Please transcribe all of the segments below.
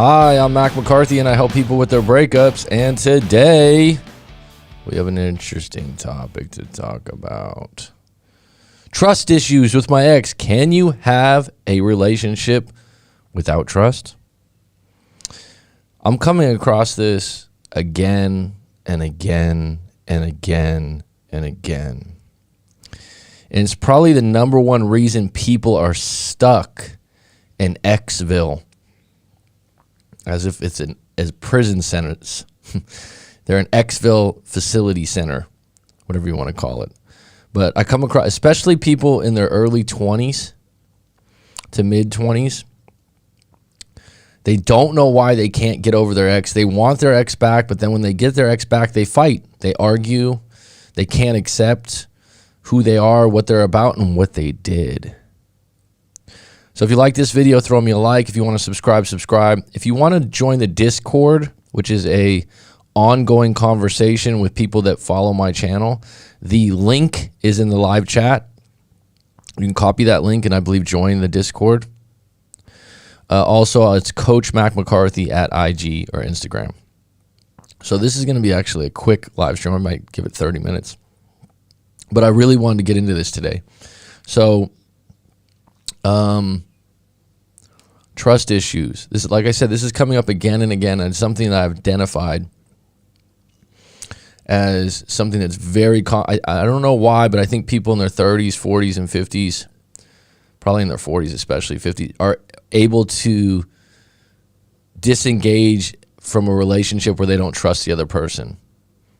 Hi, I'm Mac McCarthy, and I help people with their breakups. And today, we have an interesting topic to talk about. Trust issues with my ex. Can you have a relationship without trust? I'm coming across this again and again and again and again. And it's probably the number one reason people are stuck in Xville. As if it's as prison centers. They're an Xville facility center, whatever you want to call it. But I come across, especially people in their early 20s to mid 20s, they don't know why they can't get over their ex. They want their ex back, but then when they get their ex back, they fight. They argue. They can't accept who they are, what they're about, and what they did. So if you like this video, throw me a like. If you want to subscribe, subscribe. If you want to join the Discord, which is a ongoing conversation with people that follow my channel, the link is in the live chat. You can copy that link and I believe join the Discord. Also, it's Coach Mac McCarthy at IG or Instagram. So this is going to be actually a quick live stream. I might give it 30 minutes. But I really wanted to get into this today. So, trust issues. This is, like I said, this is coming up again and again, and it's something that I've identified as something that's very I don't know why, but I think people in their 30s, 40s, and 50s, probably in their 40s especially, 50s, are able to disengage from a relationship where they don't trust the other person.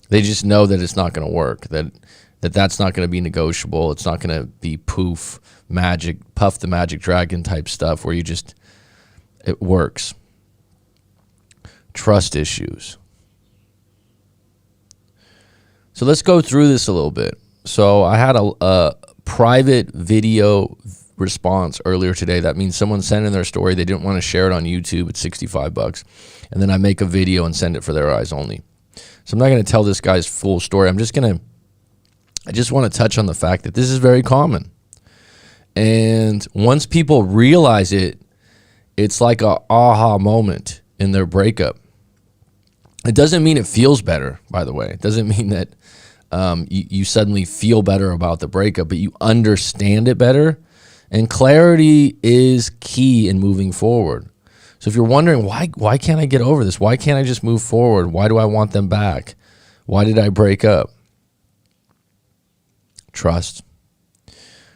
They just know that it's not going to work, that's not going to be negotiable. It's not going to be poof, magic, Puff the Magic Dragon type stuff where it works. Trust issues. So let's go through this a little bit. So I had a private video response earlier today. That means someone sent in their story. They didn't want to share it on YouTube. It's $65. And then I make a video and send it for their eyes only. So I'm not going to tell this guy's full story. I just want to touch on the fact that this is very common. And once people realize it, it's like a aha moment in their breakup. It doesn't mean it feels better, by the way. It doesn't mean that you suddenly feel better about the breakup, but you understand it better. And clarity is key in moving forward. So if you're wondering, why can't I get over this? Why can't I just move forward? Why do I want them back? Why did I break up? Trust.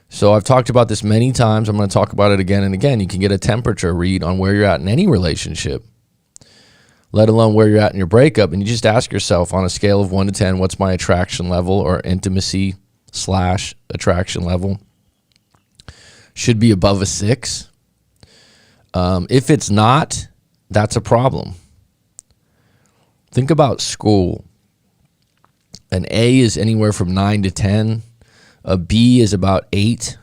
So I've talked about this many times. I'm going to talk about it again and again. You can get a temperature read on where you're at in any relationship, let alone where you're at in your breakup. And you just ask yourself on a scale of 1 to 10, what's my attraction level or intimacy / attraction level? Should be above a 6. If it's not, that's a problem. Think about school. An A is anywhere from 9 to 10. A B is about 8.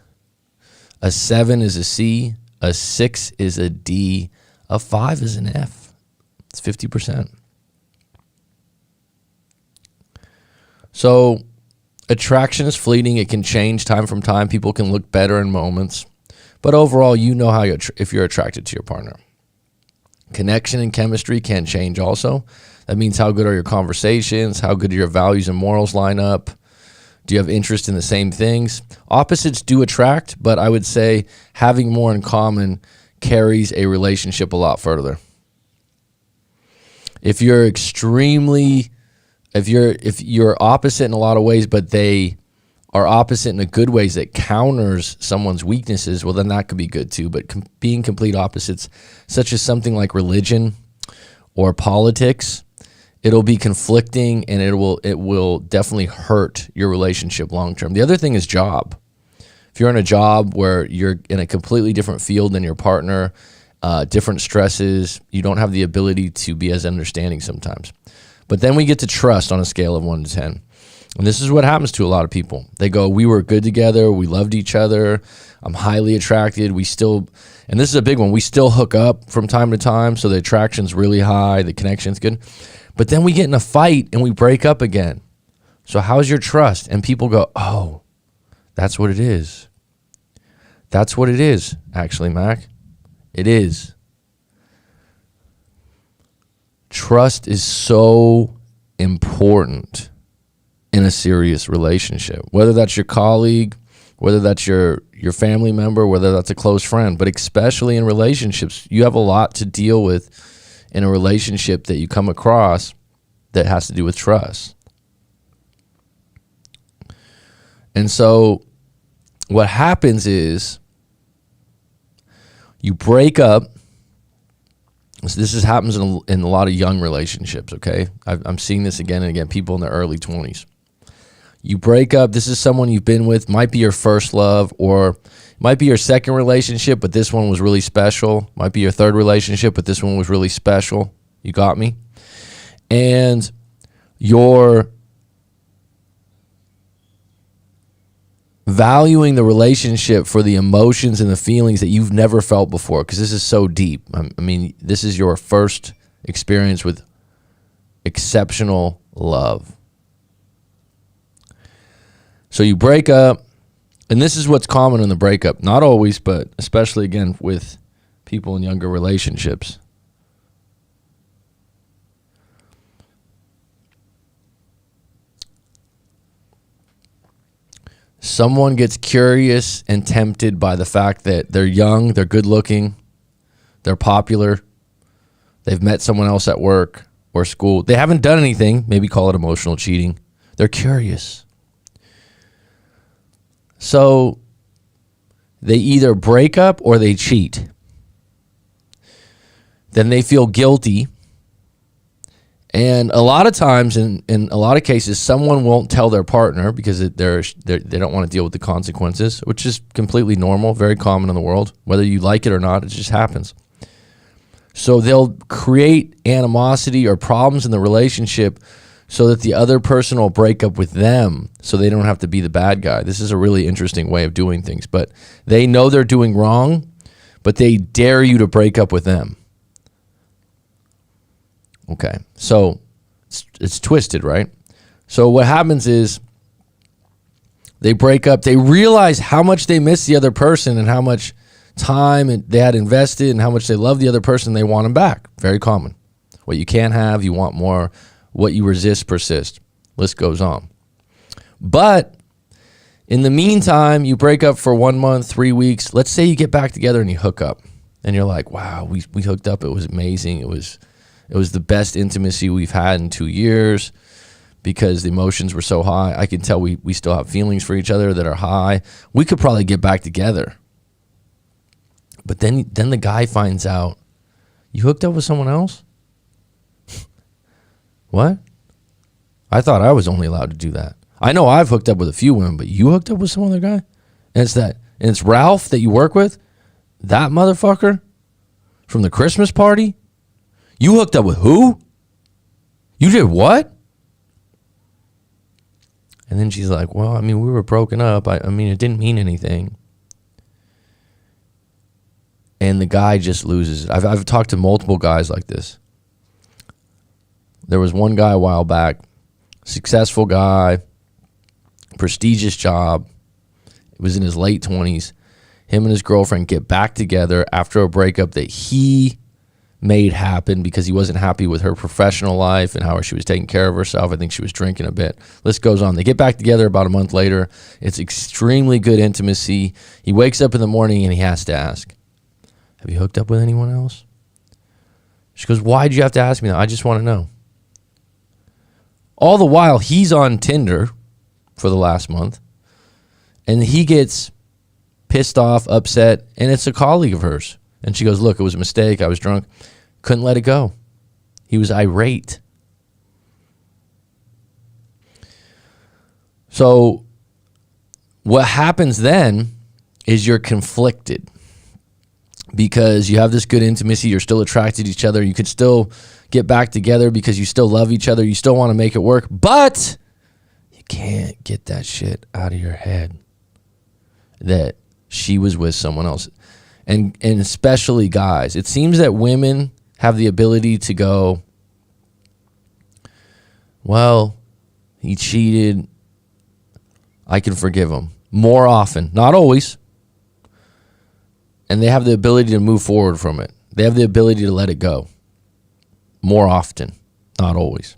A 7 is a C. A 6 is a D. A 5 is an F. It's 50%. So attraction is fleeting. It can change time from time. People can look better in moments. But overall, you know how if you're attracted to your partner. Connection and chemistry can change also. That means how good are your conversations? How good do your values and morals line up? Do you have interest in the same things? Opposites do attract, but I would say having more in common carries a relationship a lot further. If you're opposite in a lot of ways, but they are opposite in the good ways that counters someone's weaknesses, well, then that could be good too. But being complete opposites, such as something like religion or politics, it'll be conflicting and it will definitely hurt your relationship long term. The other thing is job. If you're in a job where you're in a completely different field than your partner, different stresses, you don't have the ability to be as understanding sometimes. But then we get to trust on a scale of 1 to 10. And this is what happens to a lot of people. They go, we were good together. We loved each other. I'm highly attracted. And this is a big one, we still hook up from time to time. So the attraction's really high. The connection's good. But then we get in a fight and we break up again. So how's your trust? And people go, oh, that's what it is. That's what it is, actually, Mac. It is. trust is so important in a serious relationship, whether that's your colleague, whether that's your family member, whether that's a close friend, but especially in relationships, you have a lot to deal with in a relationship that you come across that has to do with trust. And so what happens is you break up. This happens in a lot of young relationships, okay? I'm seeing this again and again, people in their early 20s. You break up. This is someone you've been with, might be your first love, or might be your second relationship, but this one was really special. Might be your third relationship, but this one was really special. You got me? And you're valuing the relationship for the emotions and the feelings that you've never felt before, because this is so deep. I mean, this is your first experience with exceptional love. So you break up, and this is what's common in the breakup. Not always, but especially, again, with people in younger relationships. Someone gets curious and tempted by the fact that they're young, they're good looking, they're popular, they've met someone else at work or school. They haven't done anything, maybe call it emotional cheating. They're curious. So they either break up or they cheat. Then they feel guilty. And a lot of times, in a lot of cases, someone won't tell their partner because they don't want to deal with the consequences, which is completely normal, very common in the world. Whether you like it or not, it just happens. So they'll create animosity or problems in the relationship so that the other person will break up with them so they don't have to be the bad guy. This is a really interesting way of doing things. But they know they're doing wrong, but they dare you to break up with them. Okay, so it's twisted, right? So what happens is they break up. They realize how much they miss the other person and how much time they had invested and how much they love the other person. They want them back. Very common. What you can't have, you want more. What you resist persists. List goes on. But in the meantime, you break up for 1 month, 3 weeks. Let's say you get back together and you hook up. And you're like, wow, we hooked up. It was amazing. It was the best intimacy we've had in 2 years because the emotions were so high. I can tell we still have feelings for each other that are high. We could probably get back together. But then the guy finds out, you hooked up with someone else? What? I thought I was only allowed to do that. I know I've hooked up with a few women, but you hooked up with some other guy? And it's Ralph that you work with? That motherfucker? From the Christmas party? You hooked up with who? You did what? And then she's like, well, I mean, we were broken up. I mean, it didn't mean anything. And the guy just loses it. I've talked to multiple guys like this. There was one guy a while back, successful guy, prestigious job. It was in his late 20s. Him and his girlfriend get back together after a breakup that he made happen because he wasn't happy with her professional life and how she was taking care of herself. I think she was drinking a bit. List goes on. They get back together about a month later. It's extremely good intimacy. He wakes up in the morning and he has to ask, have you hooked up with anyone else? She goes, why'd you have to ask me that? I just want to know. All the while, he's on Tinder for the last month, and he gets pissed off, upset, and it's a colleague of hers. And she goes, look, it was a mistake. I was drunk. Couldn't let it go. He was irate. So what happens then is you're conflicted because you have this good intimacy. You're still attracted to each other. You could still get back together because you still love each other. You still want to make it work, but you can't get that shit out of your head that she was with someone else. And especially guys, it seems that women have the ability to go, well, he cheated. I can forgive him more often, not always. And they have the ability to move forward from it. They have the ability to let it go. more often, not always.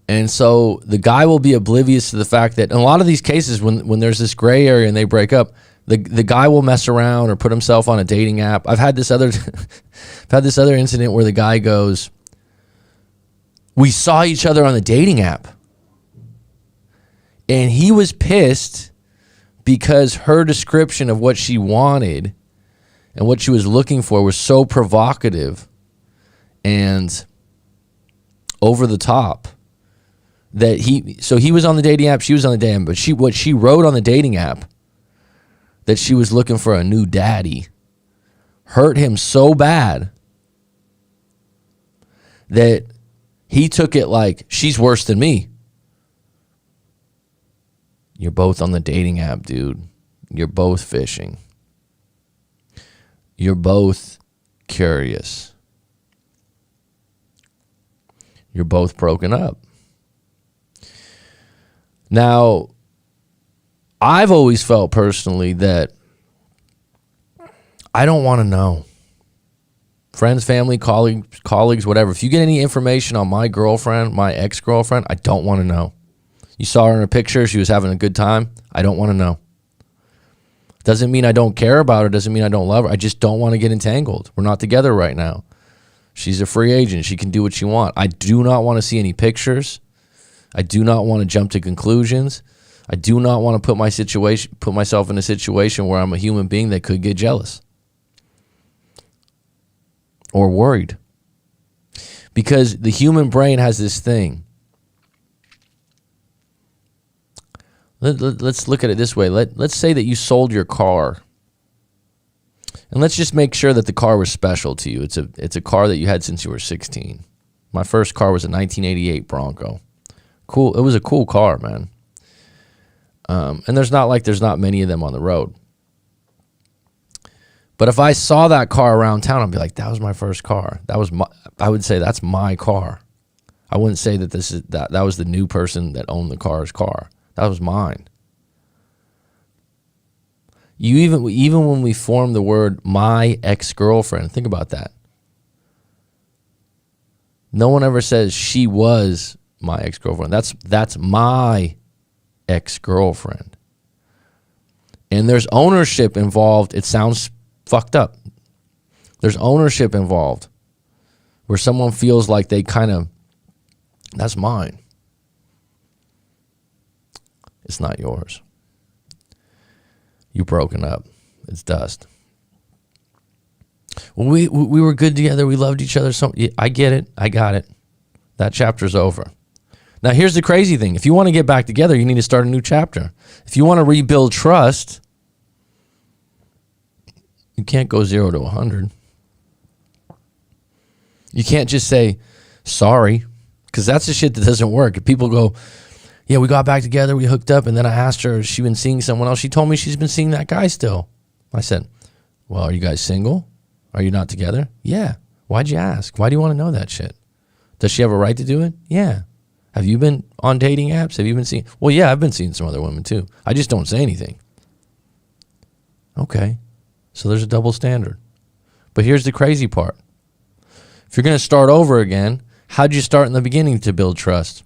And so the guy will be oblivious to the fact that in a lot of these cases, when there's this gray area and they break up, the guy will mess around or put himself on a dating app. I've had this other incident where the guy goes, "We saw each other on the dating app." And he was pissed because her description of what she wanted and what she was looking for was so provocative and over the top that he was on the dating app, she was on the dating app, but what she wrote on the dating app that she was looking for a new daddy hurt him so bad that he took it like, she's worse than me. You're both on the dating app, dude. You're both fishing. You're both curious. You're both broken up. Now, I've always felt personally that I don't want to know. Friends, family, colleagues, whatever. If you get any information on my girlfriend, my ex-girlfriend, I don't want to know. You saw her in a picture, she was having a good time. I don't want to know. Doesn't mean I don't care about her, doesn't mean I don't love her. I just don't want to get entangled. We're not together right now. She's a free agent. She can do what she wants. I do not want to see any pictures. I do not want to jump to conclusions. I do not want to put myself in a situation where I'm a human being that could get jealous or worried. Because the human brain has this thing. Let's look at it this way. Let's say that you sold your car. And let's just make sure that the car was special to you. It's a car that you had since you were 16. My first car was a 1988 Bronco. Cool. It was a cool car, man. And there's not many of them on the road. But if I saw that car around town, I'd be like, that was my first car. I would say that's my car. I wouldn't say that that was the new person that owned the car's car. That was mine. Even when we form the word my ex-girlfriend, think about that. No one ever says she was my ex-girlfriend. That's my ex-girlfriend. And there's ownership involved. It sounds fucked up. There's ownership involved where someone feels like they that's mine. It's not yours. You've broken up. It's dust. Well, we were good together. We loved each other. So I get it. I got it. That chapter's over. Now, here's the crazy thing. If you want to get back together, you need to start a new chapter. If you want to rebuild trust, you can't go 0 to 100. You can't just say, sorry, because that's the shit that doesn't work. If people go, yeah, we got back together, we hooked up, and then I asked her if she'd been seeing someone else. She told me she's been seeing that guy still. I said, well, are you guys single? Are you not together? Yeah. Why'd you ask? Why do you want to know that shit? Does she have a right to do it? Yeah. Have you been on dating apps? Have you been seeing? Well, yeah, I've been seeing some other women too. I just don't say anything. Okay. So there's a double standard. But here's the crazy part. If you're going to start over again, how'd you start in the beginning to build trust?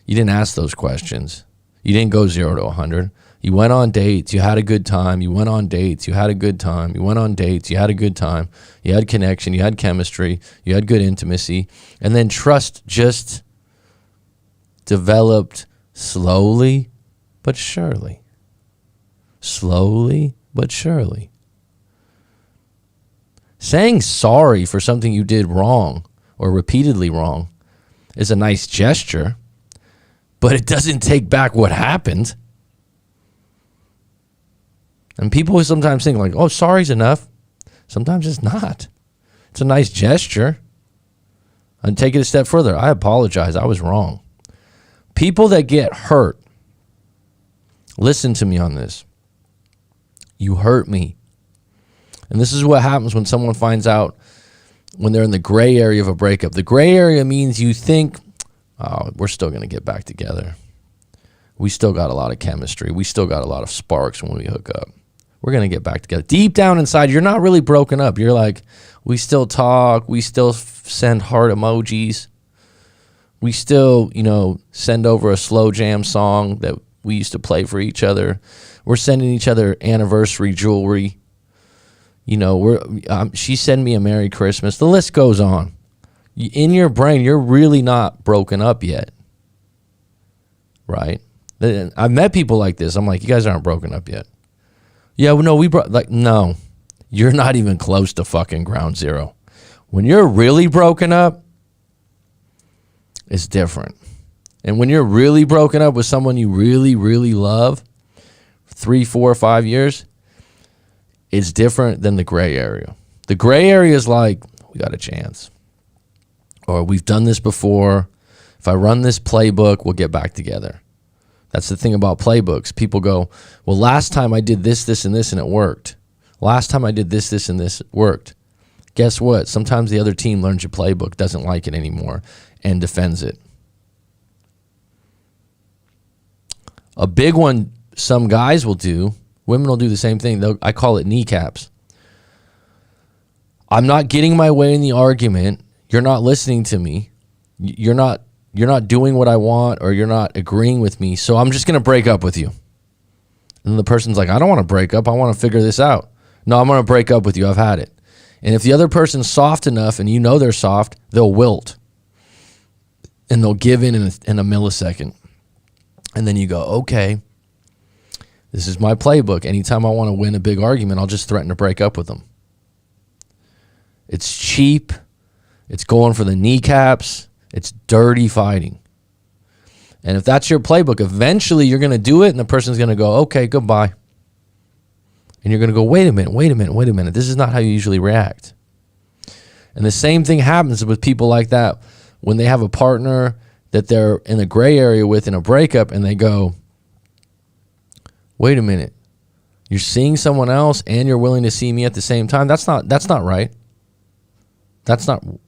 You didn't ask those questions. You didn't go 0 to 100. You went on dates. You had a good time. You went on dates. You had a good time. You went on dates. You had a good time. You had connection. You had chemistry. You had good intimacy. And then trust just developed slowly but surely. Slowly but surely. Saying sorry for something you did wrong or repeatedly wrong is a nice gesture, but it doesn't take back what happened. And people sometimes think like, oh, sorry's enough. Sometimes it's not. It's a nice gesture. And take it a step further. I apologize. I was wrong. People that get hurt, listen to me on this. You hurt me. And this is what happens when someone finds out when they're in the gray area of a breakup. The gray area means you think, oh, we're still going to get back together. We still got a lot of chemistry. We still got a lot of sparks when we hook up. We're going to get back together. Deep down inside, you're not really broken up. You're like, we still talk. We still send heart emojis. We still, send over a slow jam song that we used to play for each other. We're sending each other anniversary jewelry. She sent me a Merry Christmas. The list goes on. In your brain, you're really not broken up yet. Right? I've met people like this. I'm like, you guys aren't broken up yet. Yeah, well, no, no, you're not even close to fucking ground zero. When you're really broken up, it's different. And when you're really broken up with someone you really, really love, 3, 4, 5 years, it's different than the gray area. The gray area is like, we got a chance. Or we've done this before. If I run this playbook, we'll get back together. That's the thing about playbooks. People go, well, last time I did this, this, and this, and it worked. Last time I did this, this, and this, it worked. Guess what? Sometimes the other team learns your playbook, doesn't like it anymore, and defends it. A big one some guys will do, women will do the same thing. I call it kneecaps. I'm not getting my way in the argument. You're not listening to me. You're not doing what I want, or you're not agreeing with me, so I'm just going to break up with you. And the person's like, I don't want to break up. I want to figure this out. No, I'm going to break up with you. I've had it. And if the other person's soft enough and they're soft, they'll wilt. And they'll give in a millisecond. And then you go, okay, this is my playbook. Anytime I want to win a big argument, I'll just threaten to break up with them. It's cheap. It's going for the kneecaps. It's dirty fighting. And if that's your playbook, eventually you're going to do it and the person's going to go, okay, goodbye. And you're going to go, wait a minute. This is not how you usually react. And the same thing happens with people like that when they have a partner that they're in a gray area with in a breakup, and they go, wait a minute. You're seeing someone else and you're willing to see me at the same time? That's not right.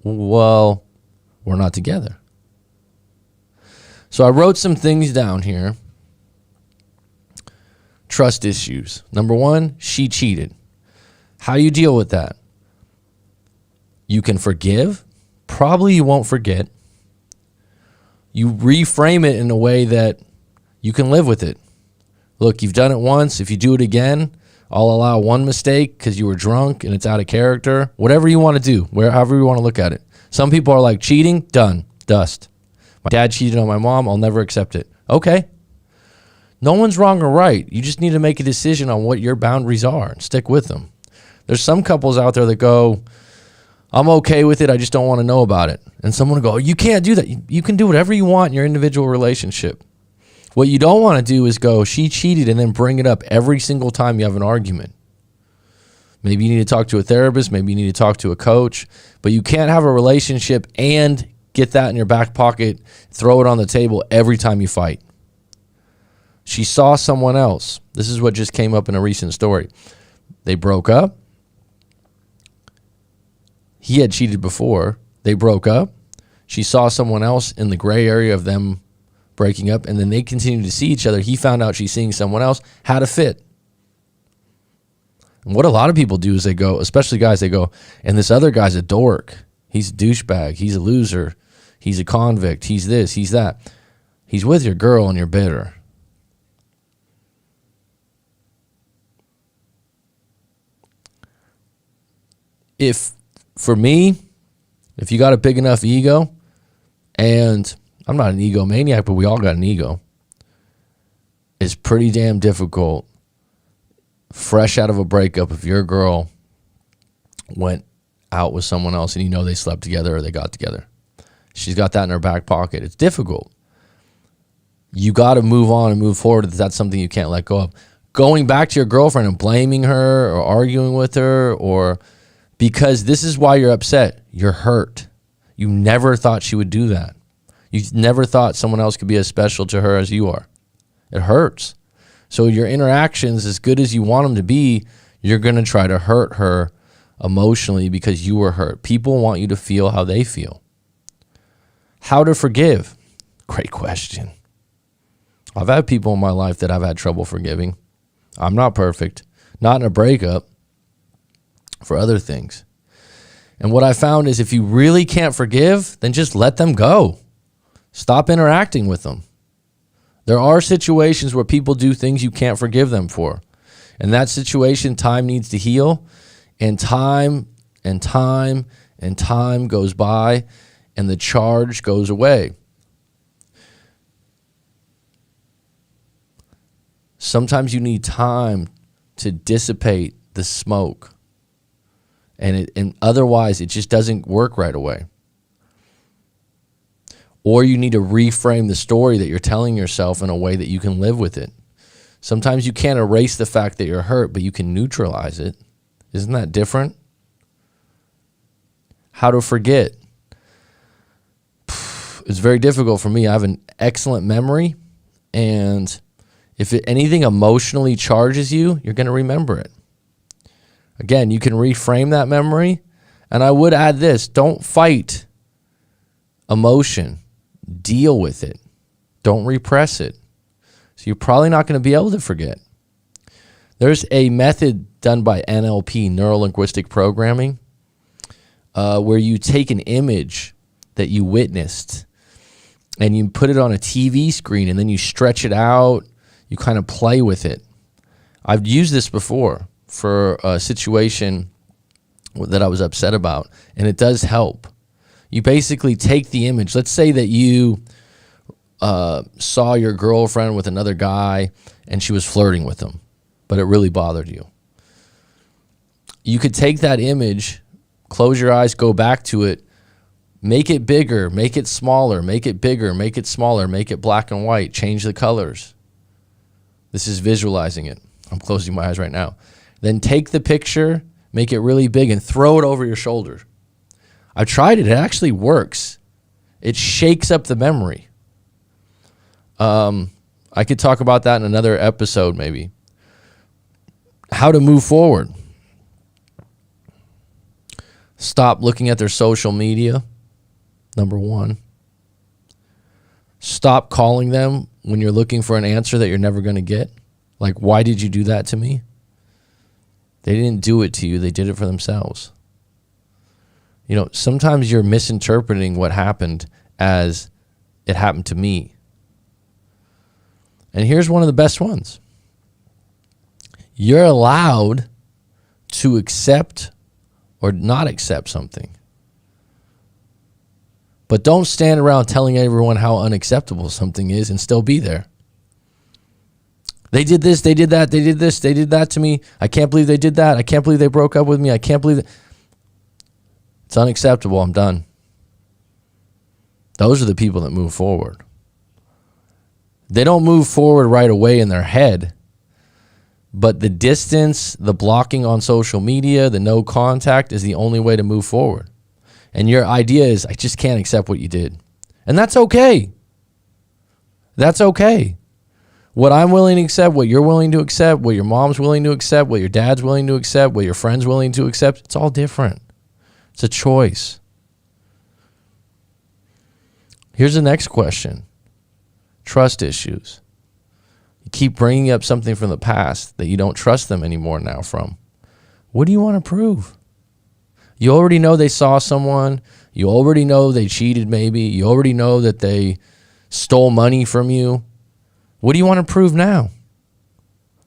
Well, we're not together. So I wrote some things down here. Trust issues. Number 1, she cheated. How do you deal with that? You can forgive. Probably you won't forget. You reframe it in a way that you can live with it. Look, you've done it once. If you do it again, I'll allow one mistake because you were drunk and it's out of character. Whatever you want to do, however you want to look at it. Some people are like, cheating, done, dust. My dad cheated on my mom, I'll never accept it. Okay. No one's wrong or right. You just need to make a decision on what your boundaries are and stick with them. There's some couples out there that go, I'm okay with it, I just don't want to know about it. And someone will go, you can't do that. You can do whatever you want in your individual relationship. What you don't want to do is go, she cheated, and then bring it up every single time you have an argument. Maybe you need to talk to a therapist. Maybe you need to talk to a coach. But you can't have a relationship and get that in your back pocket, throw it on the table every time you fight. She saw someone else. This is what just came up in a recent story. They broke up. He had cheated before. They broke up. She saw someone else in the gray area of them breaking up, and then they continued to see each other. He found out she's seeing someone else, had a fit. And what a lot of people do is they go, especially guys, they go, and this other guy's a dork. He's a douchebag. He's a loser. He's a convict. He's this. He's that. He's with your girl and you're bitter. For me, if you got a big enough ego, and I'm not an egomaniac, but we all got an ego, it's pretty damn difficult, fresh out of a breakup, if your girl went out with someone else and they slept together or they got together. She's got that in her back pocket. It's difficult. You got to move on and move forward if that's something you can't let go of. Going back to your girlfriend and blaming her or arguing with her, or because this is why you're upset. You're hurt. You never thought she would do that. You never thought someone else could be as special to her as you are. It hurts. So your interactions, as good as you want them to be, you're going to try to hurt her emotionally because you were hurt. People want you to feel how they feel. How to forgive? Great question. I've had people in my life that I've had trouble forgiving. I'm not perfect. not in a breakup, for other things. And what I found is if you really can't forgive, then just let them go. Stop interacting with them. There are situations where people do things you can't forgive them for. In that situation, time needs to heal, and time and time and time goes by, and the charge goes away. Sometimes you need time to dissipate the smoke, and otherwise it just doesn't work right away. Or you need to reframe the story that you're telling yourself in a way that you can live with it. Sometimes you can't erase the fact that you're hurt, but you can neutralize it. Isn't that different? How to forget. It's very difficult for me. I have an excellent memory, and if anything emotionally charges you, you're going to remember it. Again, you can reframe that memory, and I would add this: don't fight emotion. Deal with it. Don't repress it. So you're probably not going to be able to forget. There's a method done by NLP, neuro-linguistic programming, where you take an image that you witnessed and you put it on a TV screen, and then you stretch it out. You kind of play with it. I've used this before for a situation that I was upset about, and it does help. You basically take the image. Let's say that you saw your girlfriend with another guy and she was flirting with him, but it really bothered you. You could take that image, close your eyes, go back to it, make it bigger, make it smaller, make it bigger, make it smaller, make it black and white, change the colors. This is visualizing it. I'm closing my eyes right now. Then take the picture, make it really big, and throw it over your shoulder. I've tried it. It actually works. It shakes up the memory. I could talk about that in another episode maybe. How to move forward. Stop looking at their social media, number one. Stop calling them when you're looking for an answer that you're never going to get. Like, why did you do that to me? They didn't do it to you. They did it for themselves. You know, sometimes you're misinterpreting what happened as it happened to me. And here's one of the best ones. You're allowed to accept or not accept something. But don't stand around telling everyone how unacceptable something is and still be there. They did this, they did that, they did this, they did that to me. I can't believe they did that. I can't believe they broke up with me. I can't believe it. It's unacceptable. I'm done. Those are the people that move forward. They don't move forward right away in their head, but the distance, the blocking on social media, the no contact is the only way to move forward. And your idea is, I just can't accept what you did. And that's okay. That's okay. What I'm willing to accept, what you're willing to accept, what your mom's willing to accept, what your dad's willing to accept, what your friend's willing to accept, it's all different. It's a choice. Here's the next question. Trust issues. You keep bringing up something from the past that you don't trust them anymore now from. What do you want to prove? You already know they saw someone. You already know they cheated maybe. You already know that they stole money from you. What do you want to prove now?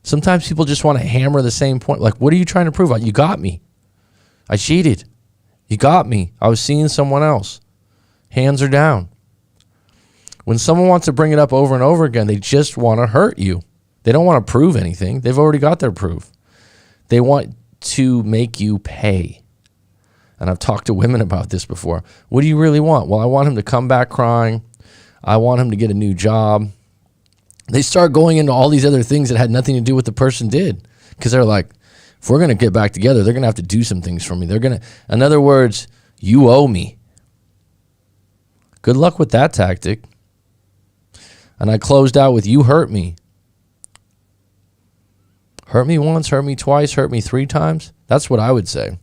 Sometimes people just want to hammer the same point. Like, what are you trying to prove? You got me. I cheated. You got me. I was seeing someone else. Hands are down. When someone wants to bring it up over and over again, they just want to hurt you. They don't want to prove anything. They've already got their proof. They want to make you pay. And I've talked to women about this before. What do you really want? Well, I want him to come back crying. I want him to get a new job. They start going into all these other things that had nothing to do with the person did. Because they're like, if we're going to get back together, they're going to have to do some things for me. They're going to, in other words, you owe me. Good luck with that tactic. And I closed out with, you hurt me. Hurt me once, hurt me twice, hurt me 3 times. That's what I would say.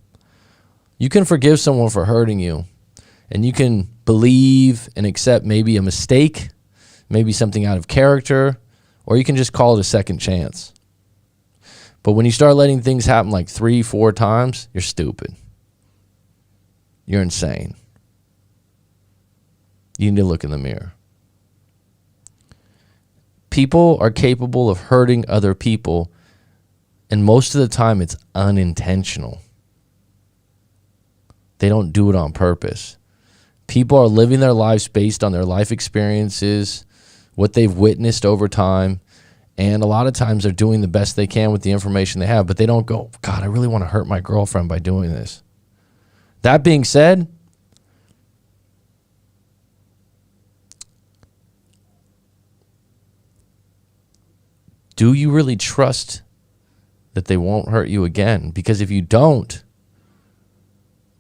You can forgive someone for hurting you. And you can believe and accept maybe a mistake, maybe something out of character, or you can just call it a second chance. But when you start letting things happen like 3-4 times, you're stupid. You're insane. You need to look in the mirror. People are capable of hurting other people, and most of the time it's unintentional. They don't do it on purpose. People are living their lives based on their life experiences, what they've witnessed over time, and a lot of times they're doing the best they can with the information they have, but they don't go, God, I really want to hurt my girlfriend by doing this. That being said, do you really trust that they won't hurt you again? Because if you don't,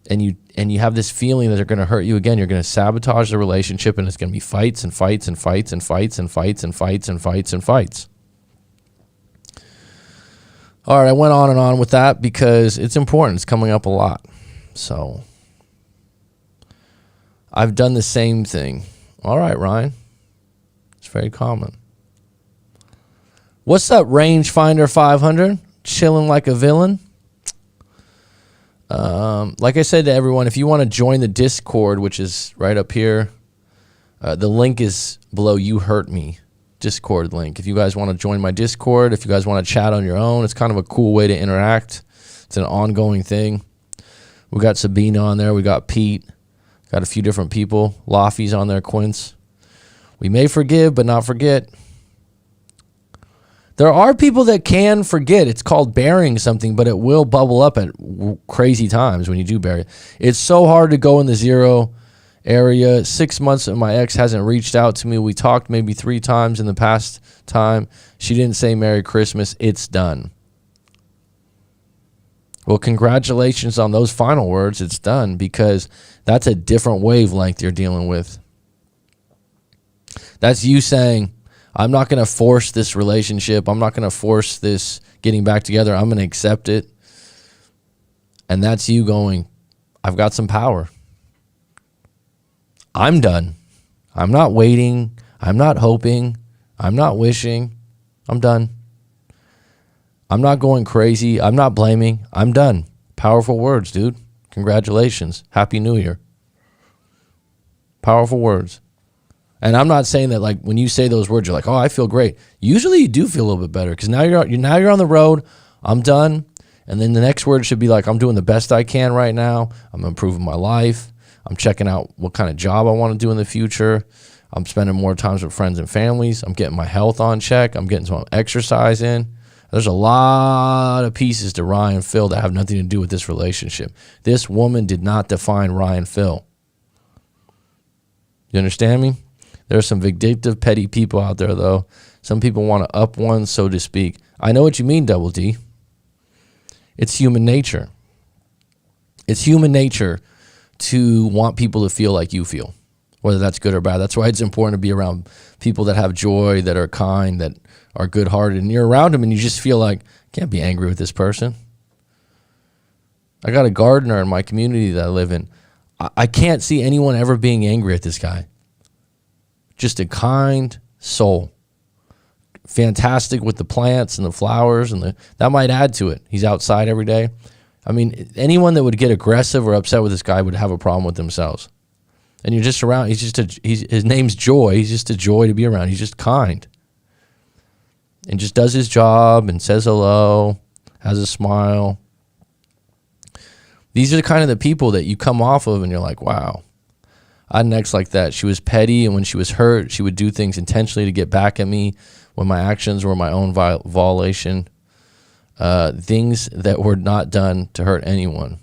and you have this feeling that they're going to hurt you again, you're going to sabotage the relationship, and it's going to be fights and fights and fights and fights and fights and fights and fights and fights. All right, I went on and on with that because it's important. It's coming up a lot. So I've done the same thing. All right, Ryan. It's very common. What's up, Rangefinder 500? Chilling like a villain. Like I said to everyone, if you want to join the Discord, which is right up here, the link is below. You Hurt Me Discord link. If you guys want to join my Discord, if you guys want to chat on your own, it's kind of a cool way to interact. It's an ongoing thing. We got Sabina on there. We got Pete. Got a few different people. Laffy's on there. Quince. We may forgive, but not forget. There are people that can forget. It's called burying something, but it will bubble up at crazy times when you do bury it. It's so hard to go in the zero area. 6 months and my ex hasn't reached out to me. We talked maybe 3 times in the past time. She didn't say Merry Christmas. It's done. Well, congratulations on those final words. It's done, because that's a different wavelength you're dealing with. That's you saying, I'm not going to force this relationship. I'm not going to force this getting back together. I'm going to accept it. And that's you going, I've got some power. I'm done. I'm not waiting. I'm not hoping. I'm not wishing. I'm done. I'm not going crazy. I'm not blaming. I'm done. Powerful words, dude. Congratulations. Happy New Year. Powerful words. And I'm not saying that, like, when you say those words, you're like, oh, I feel great. Usually you do feel a little bit better, because now you're on the road. I'm done. And then the next word should be like, I'm doing the best I can right now. I'm improving my life. I'm checking out what kind of job I want to do in the future. I'm spending more times with friends and families. I'm getting my health on check. I'm getting some exercise in. There's a lot of pieces to Ryan Phil that have nothing to do with this relationship. This woman did not define Ryan Phil. You understand me? There are some vindictive, petty people out there, though. Some people want to up one, so to speak. I know what you mean, Double D. It's human nature. It's human nature to want people to feel like you feel, whether that's good or bad. That's why it's important to be around people that have joy, that are kind, that are good-hearted. And you're around them and you just feel like, I can't be angry with this person. I got a gardener in my community that I live in. I can't see anyone ever being angry at this guy. Just a kind soul. Fantastic with the plants and the flowers, and that might add to it. He's outside every day. I mean, anyone that would get aggressive or upset with this guy would have a problem with themselves. And you're just around. His name's Joy. He's just a joy to be around. He's just kind. And just does his job and says hello, has a smile. These are the kind of the people that you come off of and you're like, wow. I had an ex like that. She was petty, and when she was hurt, she would do things intentionally to get back at me when my actions were my own violation. Things that were not done to hurt anyone.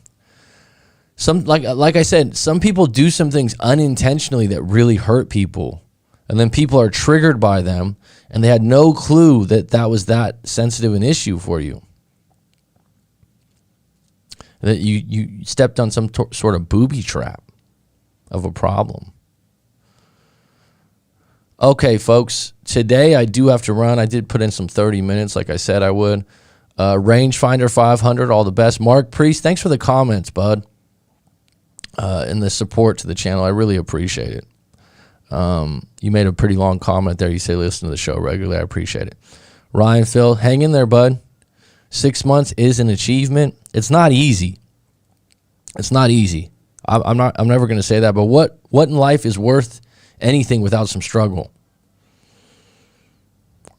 Like I said, some people do some things unintentionally that really hurt people, and then people are triggered by them, and they had no clue that was that sensitive an issue for you. That you stepped on some sort of booby trap of a problem. Okay, folks, today I do have to run. I did put in some 30 minutes like I said I would. Rangefinder 500, all the best. Mark Priest, thanks for the comments, bud, and the support to the channel. I really appreciate it. You made a pretty long comment there. You say listen to the show regularly. I appreciate it. Ryan Phil, hang in there, bud. 6 months is an achievement. It's not easy. It's not easy. I'm never going to say that, but what in life is worth anything without some struggle?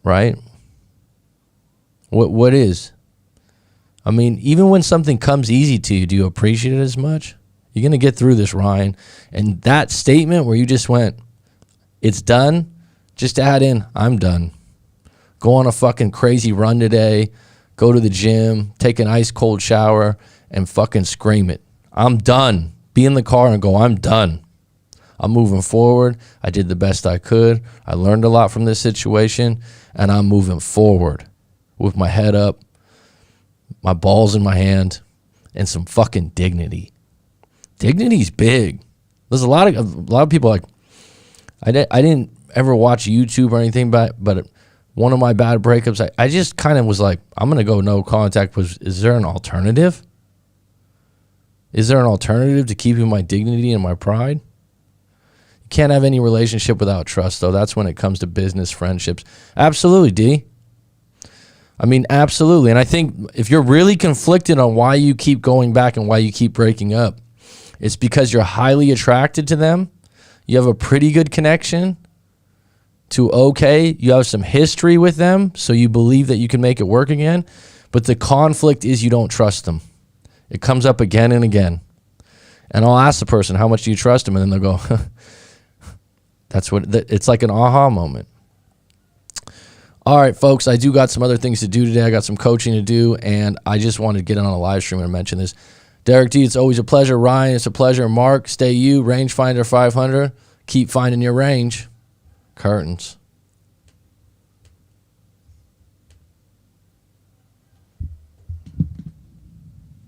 Right? What is? I mean, even when something comes easy to you, do you appreciate it as much? You're going to get through this, Ryan. And that statement where you just went, it's done, just add in, I'm done. Go on a fucking crazy run today, go to the gym, take an ice cold shower, and fucking scream it. I'm done. Be in the car and go, I'm done. I'm moving forward. I did the best I could. I learned a lot from this situation, and I'm moving forward with my head up, my balls in my hand, and some fucking dignity. Dignity's big. There's a lot of people like, I didn't ever watch YouTube or anything, but one of my bad breakups, I just kind of was like, I'm going to go no contact. Is there an alternative? Is there an alternative to keeping my dignity and my pride? You can't have any relationship without trust, though. That's when it comes to business, friendships. Absolutely, D. I mean, absolutely. And I think if you're really conflicted on why you keep going back and why you keep breaking up, it's because you're highly attracted to them. You have a pretty good connection to okay. You have some history with them, so you believe that you can make it work again. But the conflict is you don't trust them. It comes up again and again. And I'll ask the person, how much do you trust them? And then they'll go, it's like an aha moment. All right, folks, I do got some other things to do today. I got some coaching to do, and I just wanted to get on a live stream and mention this. Derek D, it's always a pleasure. Ryan, it's a pleasure. Mark, stay you. Rangefinder 500. Keep finding your range. Curtains.